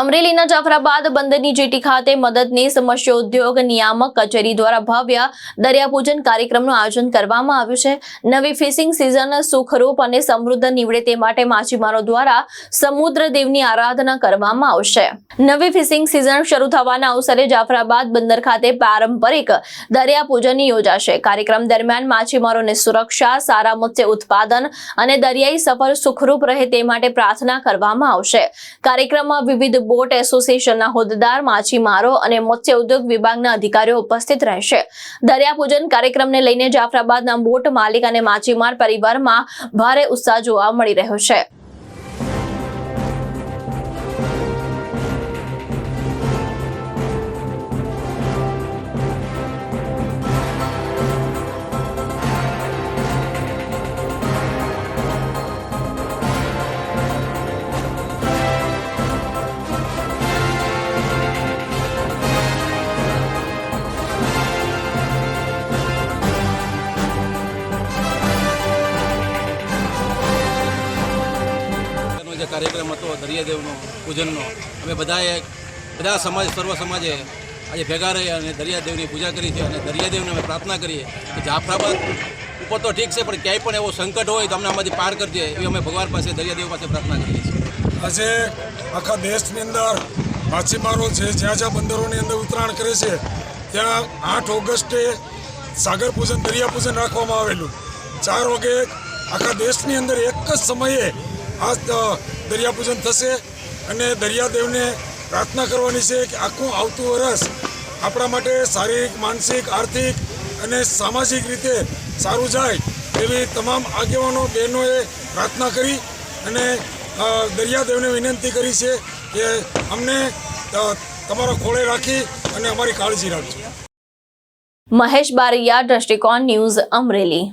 અમરેલીના જાફરાબાદ બંદરની જેટી ખાતે મદદનીશ મત્સ્ય ઉદ્યોગ નિયામક કચેરી દ્વારા ભવ્ય દરિયાપૂજન કાર્યક્રમનું આયોજન કરવામાં આવ્યું છે। નવી ફિશિંગ સિઝન સુખરૂપ અને સમૃદ્ધ નીવડે તે માટે માછીમારો દ્વારા સમુદ્ર દેવની આરાધના કરવામાં આવશે। નવી ફિશિંગ સિઝન શરૂ થવાના અવસરે જાફરાબાદ બંદર ખાતે પારંપરિક દરિયાપૂજન યોજાશે। કાર્યક્રમ દરમિયાન માછીમારોને સુરક્ષા, સારા મત્સ્ય ઉત્પાદન અને દરિયાઈ સફર સુખરૂપ રહે તે માટે પ્રાર્થના કરવામાં આવશે। કાર્યક્રમમાં વિવિધ બોટ એસોસિએશનના હોદ્દેદાર, માછીમારો અને મત્સ્ય ઉદ્યોગ વિભાગના અધિકારીઓ ઉપસ્થિત રહેશે। દરિયાપૂજન કાર્યક્રમને લઈને જાફરાબાદના બોટ માલિક અને માછીમાર પરિવારમાં ભારે ઉત્સાહ જોવા મળી રહ્યો છે। કાર્યક્રમ હતો દરિયાદેવનો પૂજનનો। અમે બધા સમાજ, સર્વ સમાજે આજે ભેગા રહી અને દરિયાદેવની પૂજા કરી છે અને દરિયાદેવને અમે પ્રાર્થના કરીએ કે જાફરાબાદ ઉપર તો ઠીક છે, પણ ક્યાંય પણ એવો સંકટ હોય તો અમને આમાંથી પાર કરજે એવી અમે ભગવાન પાસે, દરિયાદેવ પાસે પ્રાર્થના કરીએ છીએ। આજે આખા દેશની અંદર માછીમારો છે, જ્યાં જ્યાં બંદરોની અંદર ઉતરાણ કરે છે ત્યાં 8 ઓગસ્ટે સાગર પૂજન, દરિયા પૂજન રાખવામાં આવેલું। 4 વાગે આખા દેશની અંદર એક જ સમયે આ દરિયા પૂજન થશે અને દરિયાદેવને પ્રાર્થના કરવાની છે કે આખું આવતું વર્ષ આપણા માટે શારીરિક, માનસિક, આર્થિક અને સામાજિક રીતે સારું જાય એવી તમામ આગેવાનો, બહેનોએ પ્રાર્થના કરી અને દરિયાદેવને વિનંતી કરી છે કે અમને તમારા ખોળે રાખી અને અમારી કાળજી રાખજો। મહેશ બારૈયા, દ્રષ્ટિકોણ ન્યૂઝ, અમરેલી।